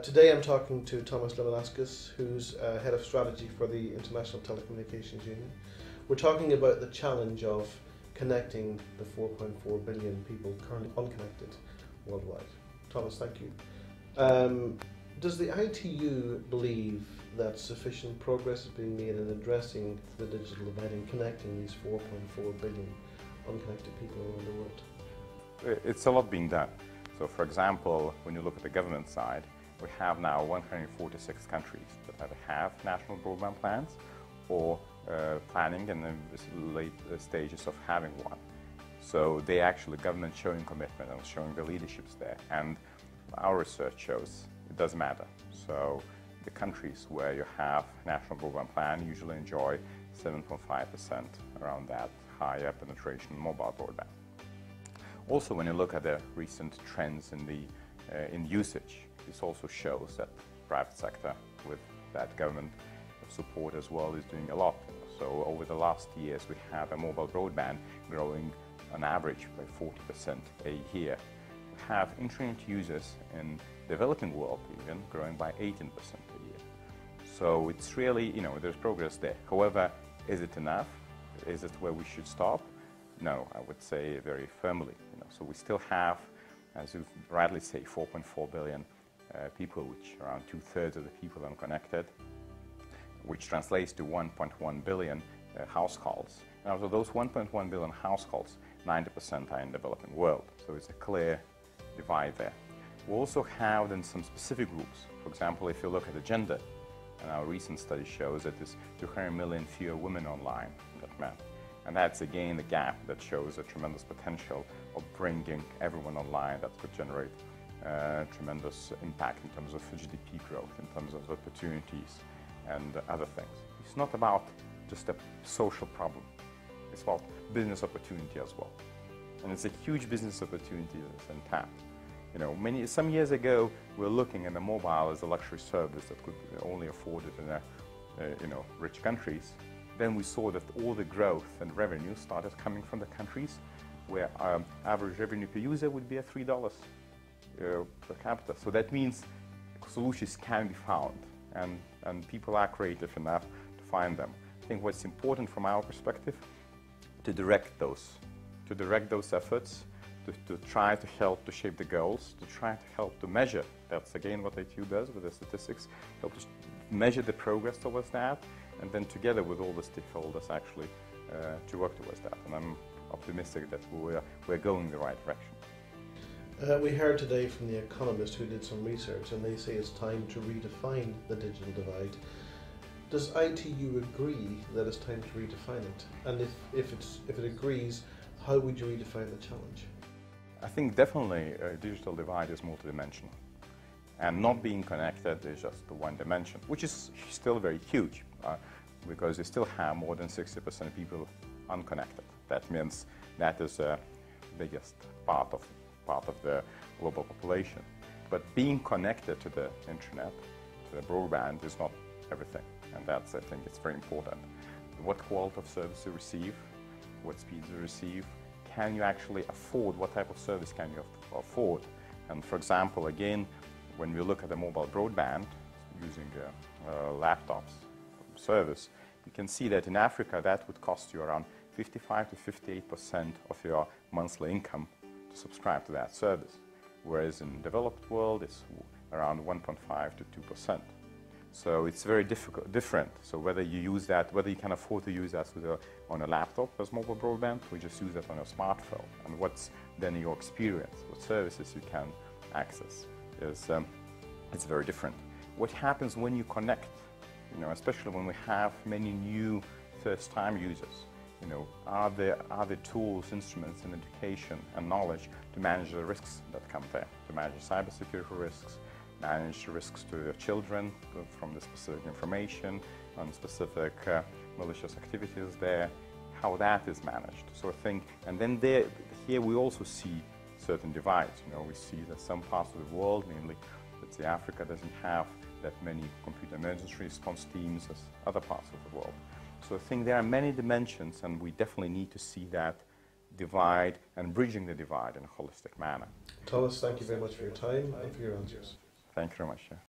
Today I'm talking to Tomas Lamanauskas, who's Head of Strategy for the International Telecommunication Union. We're talking about the challenge of connecting the 4.4 billion people currently unconnected worldwide. Thomas, thank you. Does the ITU believe that sufficient progress is being made in addressing the digital divide and connecting these 4.4 billion unconnected people around the world? It's a lot being done. So, for example, when you look at the government side, we have now 146 countries that either have national broadband plans or planning and in the late stages of having one. So they actually, government showing commitment and showing the leaderships there. And our research shows it does matter. So the countries where you have national broadband plan usually enjoy 7.5% around that higher penetration mobile broadband. Also, when you look at the recent trends in usage, this also shows that private sector with that government support as well is doing a lot. So over the last years we have a mobile broadband growing on average by 40% a year. We have internet users in developing world even growing by 18% a year. So it's really, there's progress there. However, is it enough? Is it where we should stop? No, I would say very firmly. So we still have, as you rightly say, 4.4 billion people, which are around 2/3 of the people unconnected, which translates to 1.1 billion households. And out of those 1.1 billion households, 90% are in the developing world. So it's a clear divide there. We also have then some specific groups. For example, if you look at the gender, and our recent study shows that there's 200 million fewer women online than men. And that's again the gap that shows a tremendous potential of bringing everyone online that could generate tremendous impact in terms of GDP growth, in terms of opportunities and other things. It's not about just a social problem. It's about business opportunity as well. And it's a huge business opportunity that's untapped. Some years ago, we were looking at the mobile as a luxury service that could be only afforded in rich countries. Then we saw that all the growth and revenue started coming from the countries where average revenue per user would be at $3 per capita. So that means solutions can be found, and people are creative enough to find them. I think what's important from our perspective, to direct those efforts, to try to help to shape the goals, to try to help to measure. That's again what ITU does with the statistics, help to measure the progress towards that, and then together with all the stakeholders actually to work towards that. And I'm optimistic that we're going in the right direction. We heard today from The Economist, who did some research, and they say it's time to redefine the digital divide. Does ITU agree that it's time to redefine it? And if it agrees, how would you redefine the challenge? I think definitely a digital divide is multidimensional. And not being connected is just one dimension, which is still very huge, because you still have more than 60% of people unconnected. That means that is the biggest part of the global population. But being connected to the internet, to the broadband, is not everything. And that's, I think, it's very important. What quality of service you receive, what speed you receive, can you actually afford, what type of service can you afford? And for example, again, when we look at the mobile broadband using laptops service, you can see that in Africa that would cost you around 55 to 58% of your monthly income to subscribe to that service, whereas in the developed world it's around 1.5 to 2%. So it's very different. So whether you use that, whether you can afford to use that on a laptop as mobile broadband, or just use that on your smartphone, and what's then your experience, what services you can access, it's very different. What happens when you connect, especially when we have many new first-time users, are there tools, instruments in education and knowledge to manage the risks that come there, to manage cybersecurity risks, manage risks to your children from the specific information on specific malicious activities there, how that is managed. So I think, and then here we also see certain divides. We see that some parts of the world, mainly, let's say Africa, doesn't have that many computer emergency response teams as other parts of the world. So I think there are many dimensions, and we definitely need to see that divide and bridging the divide in a holistic manner. Thomas, thank you very much for your time and for your answers. Thank you very much. Yeah.